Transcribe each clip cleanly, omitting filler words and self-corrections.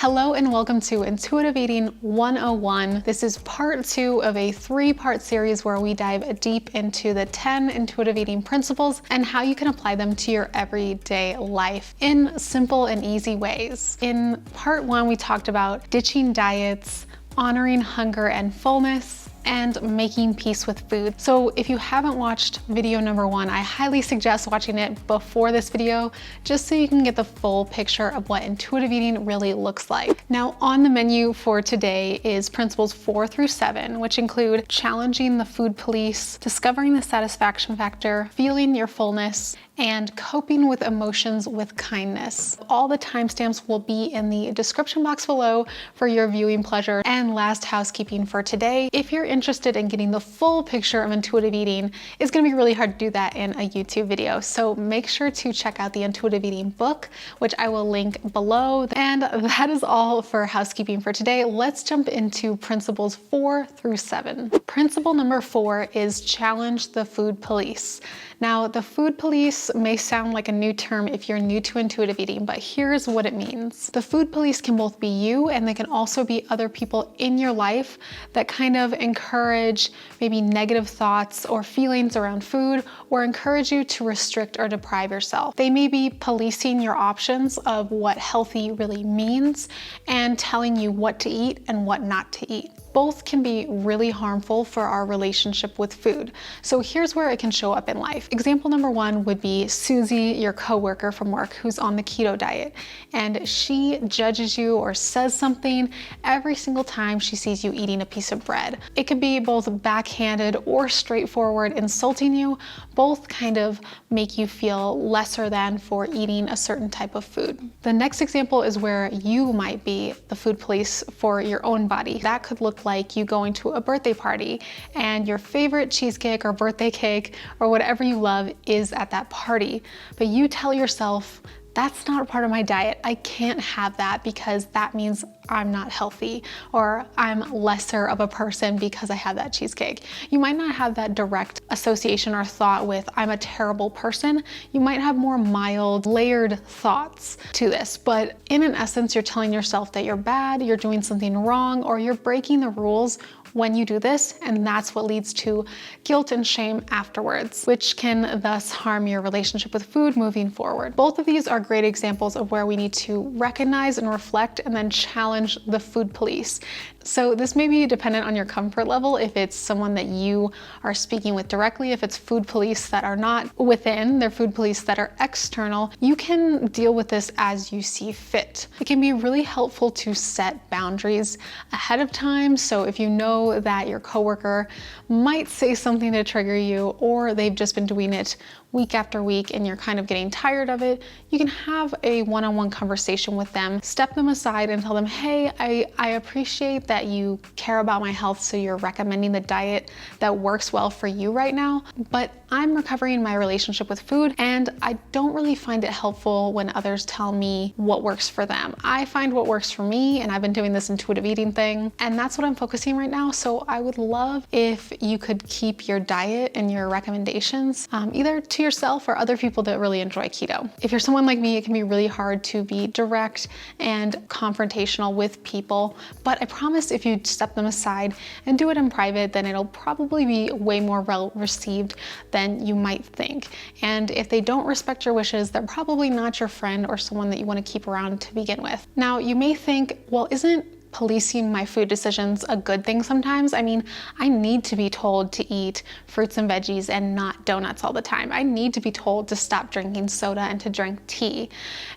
Hello and welcome to Intuitive Eating 101. This is part 2 of a 3-part series where we dive deep into the 10 intuitive eating principles and how you can apply them to your everyday life in simple and easy ways. In part 1, we talked about ditching diets, honoring hunger and fullness, and making peace with food. So if you haven't watched video number 1, I highly suggest watching it before this video, just so you can get the full picture of what intuitive eating really looks like. Now, on the menu for today is principles 4 through 7, which include challenging the food police, discovering the satisfaction factor, feeling your fullness, and coping with emotions with kindness. All the timestamps will be in the description box below for your viewing pleasure. And last housekeeping for today, if you're interested in getting the full picture of intuitive eating, it's gonna be really hard to do that in a YouTube video. So make sure to check out the Intuitive Eating book, which I will link below. And that is all for housekeeping for today. Let's jump into principles 4 through 7. Principle number 4 is challenge the food police. Now, the food police may sound like a new term if you're new to intuitive eating, but here's what it means. The food police can both be you, and they can also be other people in your life that kind of encourage maybe negative thoughts or feelings around food, or encourage you to restrict or deprive yourself. They may be policing your options of what healthy really means and telling you what to eat and what not to eat. Both can be really harmful for our relationship with food. So here's where it can show up in life. Example number 1 would be Susie, your coworker from work, who's on the keto diet, and she judges you or says something every single time she sees you eating a piece of bread. It could be both backhanded or straightforward, insulting you. Both kind of make you feel lesser than for eating a certain type of food. The next example is where you might be the food police for your own body. That could look like you going to a birthday party and your favorite cheesecake or birthday cake or whatever you love is at that party, but you tell yourself, that's not a part of my diet. I can't have that because that means I'm not healthy, or I'm lesser of a person because I had that cheesecake. You might not have that direct association or thought with I'm a terrible person. You might have more mild, layered thoughts to this, but in an essence, you're telling yourself that you're bad, you're doing something wrong, or you're breaking the rules when you do this, and that's what leads to guilt and shame afterwards, which can thus harm your relationship with food moving forward. Both of these are great examples of where we need to recognize and reflect and then challenge the food police. So this may be dependent on your comfort level, if it's someone that you are speaking with directly, if it's food police that are not within, they're food police that are external. You can deal with this as you see fit. It can be really helpful to set boundaries ahead of time. So if you know that your coworker might say something to trigger you, or they've just been doing it week after week and you're kind of getting tired of it, you can have a one-on-one conversation with them, step them aside and tell them, hey, I appreciate that you care about my health, so you're recommending the diet that works well for you right now, but I'm recovering my relationship with food and I don't really find it helpful when others tell me what works for them. I find what works for me, and I've been doing this intuitive eating thing, and that's what I'm focusing right now. So I would love if you could keep your diet and your recommendations either to yourself or other people that really enjoy keto. If you're someone like me, it can be really hard to be direct and confrontational with people, but I promise if you step them aside and do it in private, then it'll probably be way more well received than you might think. And if they don't respect your wishes, they're probably not your friend or someone that you want to keep around to begin with. Now, you may think, well, isn't policing my food decisions a good thing sometimes? I mean, I need to be told to eat fruits and veggies and not donuts all the time. I need to be told to stop drinking soda and to drink tea.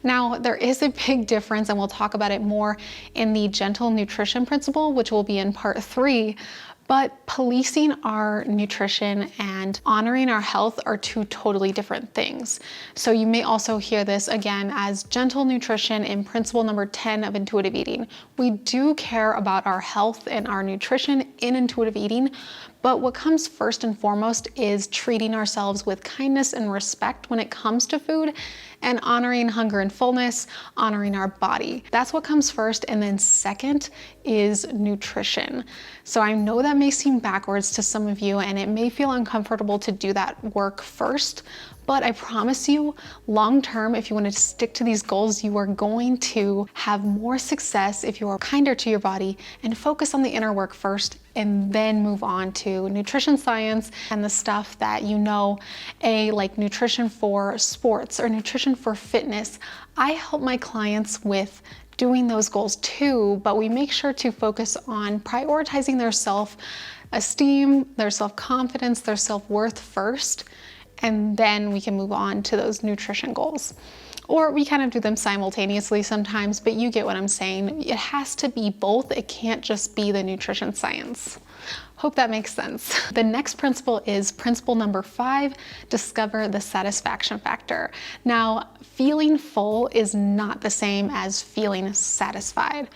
Now, there is a big difference, and we'll talk about it more in the gentle nutrition principle, which will be in part 3. But policing our nutrition and honoring our health are two totally different things. So you may also hear this again as gentle nutrition in principle number 10 of intuitive eating. We do care about our health and our nutrition in intuitive eating, but what comes first and foremost is treating ourselves with kindness and respect when it comes to food, and honoring hunger and fullness, honoring our body. That's what comes first, and then second is nutrition. So I know that may seem backwards to some of you, and it may feel uncomfortable to do that work first, But I promise you, long term, if you want to stick to these goals, you are going to have more success if you are kinder to your body and focus on the inner work first and then move on to nutrition science and the stuff that you know, like nutrition for sports or nutrition for fitness. I help my clients with doing those goals too, but we make sure to focus on prioritizing their self-esteem, their self-confidence, their self-worth first, and then we can move on to those nutrition goals. Or we kind of do them simultaneously sometimes, but you get what I'm saying. It has to be both. It can't just be the nutrition science. Hope that makes sense. The next principle is principle number 5, discover the satisfaction factor. Now, feeling full is not the same as feeling satisfied.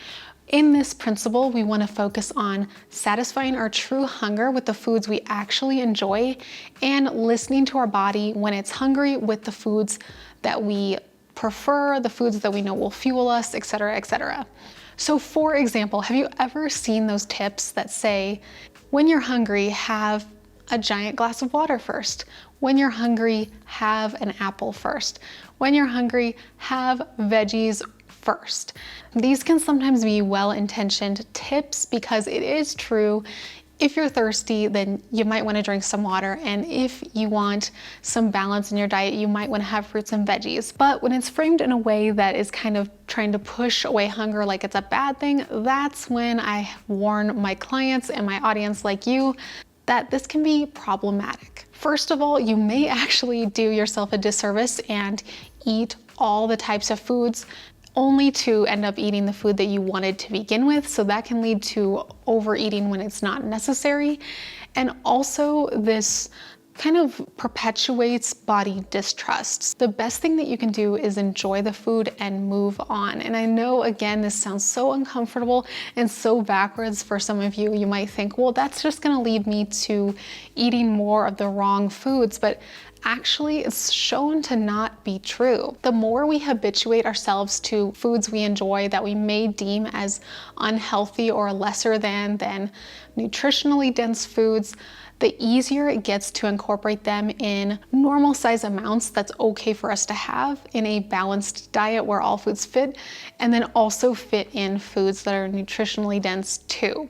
In this principle, we want to focus on satisfying our true hunger with the foods we actually enjoy and listening to our body when it's hungry with the foods that we prefer, the foods that we know will fuel us, etc., etc. So for example, have you ever seen those tips that say, when you're hungry, have a giant glass of water first. When you're hungry, have an apple first. When you're hungry, have veggies first. These can sometimes be well-intentioned tips because it is true. If you're thirsty, then you might want to drink some water. And if you want some balance in your diet, you might want to have fruits and veggies. But when it's framed in a way that is kind of trying to push away hunger like it's a bad thing, that's when I warn my clients and my audience like you that this can be problematic. First of all, you may actually do yourself a disservice and eat all the types of foods only to end up eating the food that you wanted to begin with. So that can lead to overeating when it's not necessary. And also this kind of perpetuates body distrust. The best thing that you can do is enjoy the food and move on. And I know, again, this sounds so uncomfortable and so backwards for some of you. You might think, well, that's just gonna lead me to eating more of the wrong foods. But actually, it's shown to not be true. The more we habituate ourselves to foods we enjoy that we may deem as unhealthy or lesser than nutritionally dense foods, the easier it gets to incorporate them in normal size amounts that's okay for us to have in a balanced diet where all foods fit, and then also fit in foods that are nutritionally dense too.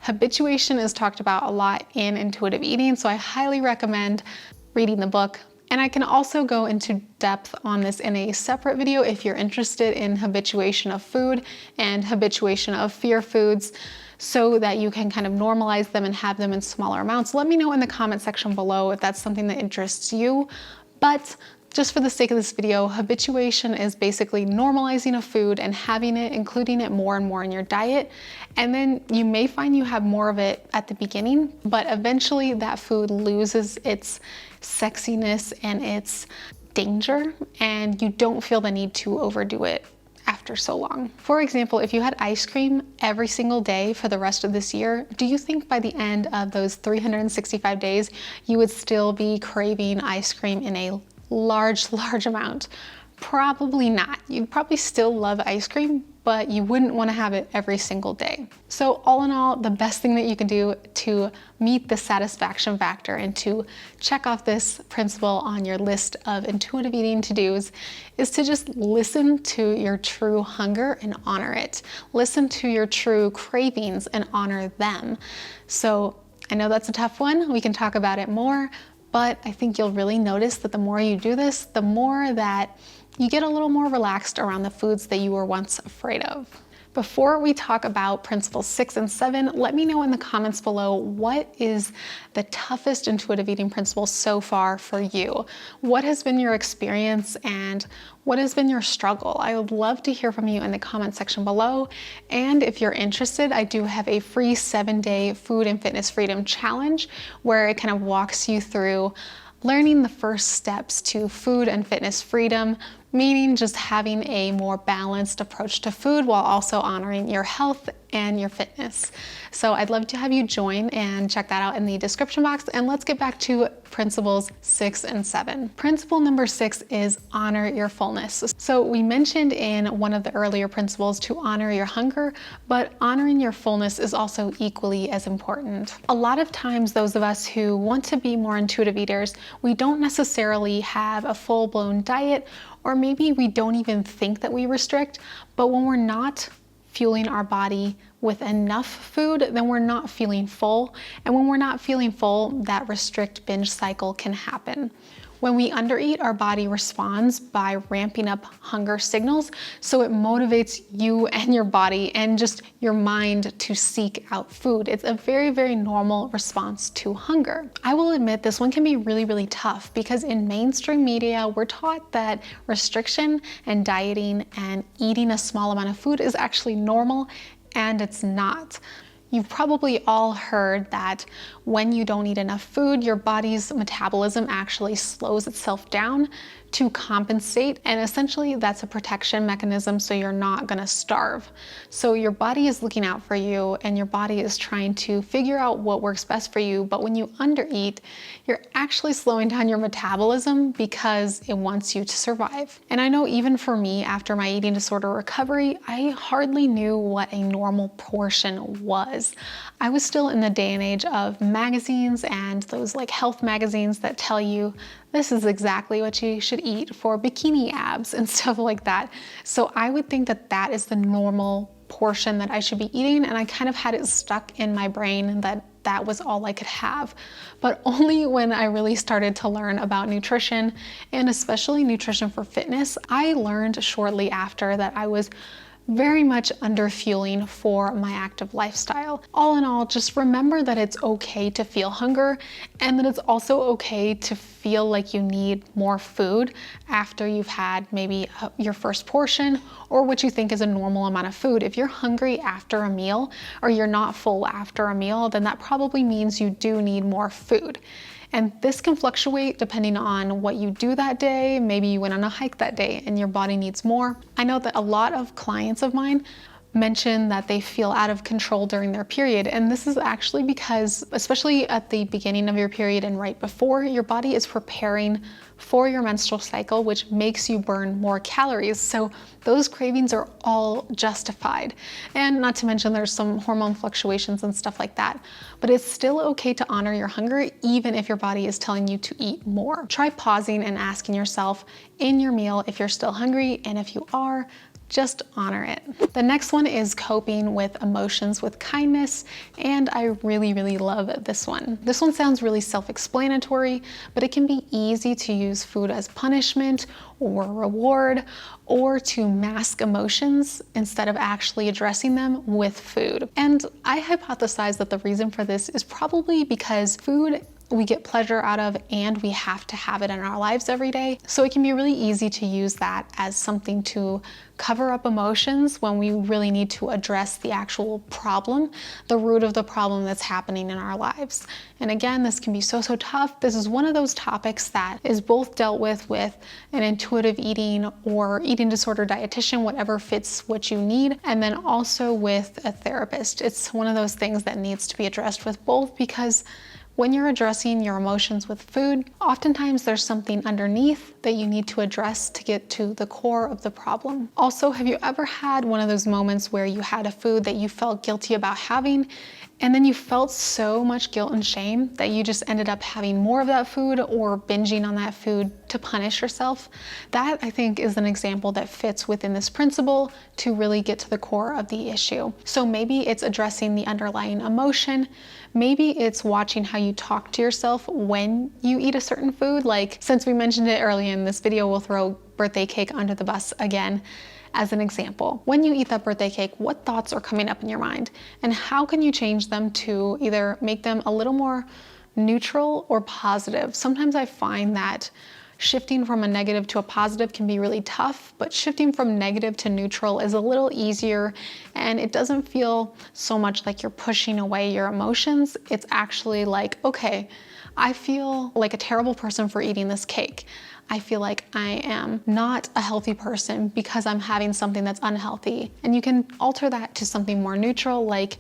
Habituation is talked about a lot in intuitive eating, so I highly recommend reading the book. And I can also go into depth on this in a separate video if you're interested in habituation of food and habituation of fear foods, so that you can kind of normalize them and have them in smaller amounts. Let me know in the comment section below if that's something that interests you. But just for the sake of this video, habituation is basically normalizing a food and having it, including it more and more in your diet. And then you may find you have more of it at the beginning, but eventually that food loses its sexiness and its danger, and you don't feel the need to overdo it after so long. For example, if you had ice cream every single day for the rest of this year, do you think by the end of those 365 days, you would still be craving ice cream in a large amount? Probably not. You'd probably still love ice cream, but you wouldn't want to have it every single day. So all in all, the best thing that you can do to meet the satisfaction factor and to check off this principle on your list of intuitive eating to-dos is to just listen to your true hunger and honor it. Listen to your true cravings and honor them. So I know that's a tough one. We can talk about it more, but I think you'll really notice that the more you do this, the more that you get a little more relaxed around the foods that you were once afraid of. Before we talk about principles 6 and 7, let me know in the comments below, what is the toughest intuitive eating principle so far for you? What has been your experience and what has been your struggle? I would love to hear from you in the comment section below. And if you're interested, I do have a free 7-day food and fitness freedom challenge where it kind of walks you through learning the first steps to food and fitness freedom, meaning just having a more balanced approach to food while also honoring your health and your fitness. So I'd love to have you join and check that out in the description box. And let's get back to principles 6 and 7. Principle number 6 is honor your fullness. So we mentioned in one of the earlier principles to honor your hunger, but honoring your fullness is also equally as important. A lot of times, those of us who want to be more intuitive eaters, we don't necessarily have a full-blown diet, or maybe we don't even think that we restrict, but when we're not fueling our body with enough food, then we're not feeling full. And when we're not feeling full, that restrict binge cycle can happen. When we undereat, our body responds by ramping up hunger signals, so it motivates you and your body and just your mind to seek out food. It's a very, very normal response to hunger. I will admit this one can be really, really tough because in mainstream media, we're taught that restriction and dieting and eating a small amount of food is actually normal, and it's not. You've probably all heard that when you don't eat enough food, your body's metabolism actually slows itself down to compensate, and essentially that's a protection mechanism so you're not gonna starve. So your body is looking out for you and your body is trying to figure out what works best for you, but when you undereat, you're actually slowing down your metabolism because it wants you to survive. And I know even for me, after my eating disorder recovery, I hardly knew what a normal portion was. I was still in the day and age of magazines and those like health magazines that tell you this is exactly what you should eat for bikini abs and stuff like that. So I would think that that is the normal portion that I should be eating, and I kind of had it stuck in my brain that that was all I could have. But only when I really started to learn about nutrition, and especially nutrition for fitness, I learned shortly after that I was very much under fueling for my active lifestyle. All in all, just remember that it's okay to feel hunger and that it's also okay to feel like you need more food after you've had maybe your first portion or what you think is a normal amount of food. If you're hungry after a meal or you're not full after a meal, then that probably means you do need more food. And this can fluctuate depending on what you do that day. Maybe you went on a hike that day and your body needs more. I know that a lot of clients of mine mention that they feel out of control during their period. And this is actually because, especially at the beginning of your period and right before, your body is preparing for your menstrual cycle, which makes you burn more calories. So those cravings are all justified. And not to mention there's some hormone fluctuations and stuff like that. But it's still okay to honor your hunger, even if your body is telling you to eat more. Try pausing and asking yourself in your meal if you're still hungry, and if you are, just honor it. The next one is coping with emotions with kindness, and I really, really love this one. This one sounds really self-explanatory, but it can be easy to use food as punishment or reward, or to mask emotions instead of actually addressing them with food. And I hypothesize that the reason for this is probably because food we get pleasure out of and we have to have it in our lives every day. So it can be really easy to use that as something to cover up emotions when we really need to address the actual problem, the root of the problem that's happening in our lives. And again, this can be so tough. This is one of those topics that is both dealt with an intuitive eating or eating disorder dietitian, whatever fits what you need, and then also with a therapist. It's one of those things that needs to be addressed with both, because when you're addressing your emotions with food, oftentimes there's something underneath that you need to address to get to the core of the problem. Also, have you ever had one of those moments where you had a food that you felt guilty about having, and then you felt so much guilt and shame that you just ended up having more of that food or binging on that food to punish yourself? That, I think, is an example that fits within this principle to really get to the core of the issue. So maybe it's addressing the underlying emotion. Maybe it's watching how you talk to yourself when you eat a certain food. Like, since we mentioned it earlier in this video, we'll throw birthday cake under the bus again as an example. When you eat that birthday cake, what thoughts are coming up in your mind? And how can you change them to either make them a little more neutral or positive? Sometimes I find that shifting from a negative to a positive can be really tough, but shifting from negative to neutral is a little easier, and it doesn't feel so much like you're pushing away your emotions. It's actually like, okay, I feel like a terrible person for eating this cake. I feel like I am not a healthy person because I'm having something that's unhealthy. And you can alter that to something more neutral, like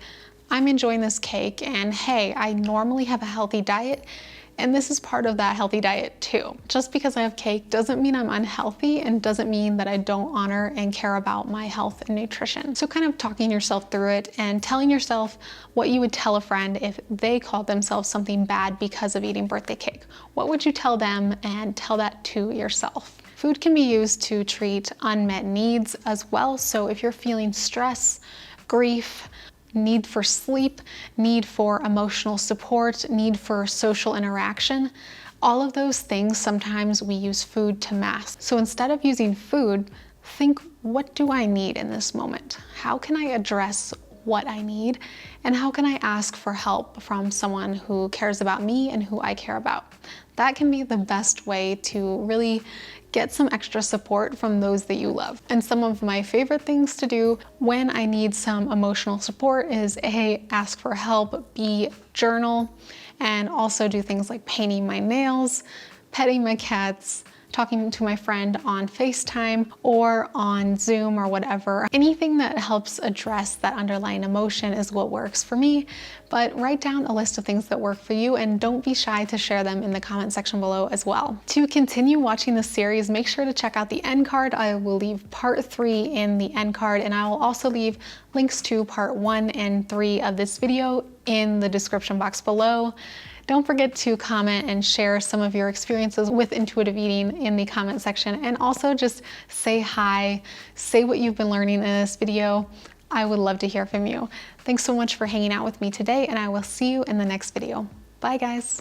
I'm enjoying this cake and hey, I normally have a healthy diet and this is part of that healthy diet too. Just because I have cake doesn't mean I'm unhealthy and doesn't mean that I don't honor and care about my health and nutrition. So kind of talking yourself through it and telling yourself what you would tell a friend if they called themselves something bad because of eating birthday cake. What would you tell them, and tell that to yourself. Food can be used to treat unmet needs as well. So if you're feeling stress, grief, need for sleep, need for emotional support, need for social interaction, all of those things sometimes we use food to mask. So instead of using food, think, what do I need in this moment? How can I address what I need? And how can I ask for help from someone who cares about me and who I care about? That can be the best way to really get some extra support from those that you love. And some of my favorite things to do when I need some emotional support is A, ask for help, B, journal, and also do things like painting my nails, petting my cats, talking to my friend on FaceTime or on Zoom or whatever. Anything that helps address that underlying emotion is what works for me, but write down a list of things that work for you and don't be shy to share them in the comment section below as well. To continue watching this series, make sure to check out the end card. I will leave part 3 in the end card, and I will also leave links to part 1 and 3 of this video in the description box below. Don't forget to comment and share some of your experiences with intuitive eating in the comment section, and also just say hi, say what you've been learning in this video. I would love to hear from you. Thanks so much for hanging out with me today, and I will see you in the next video. Bye guys.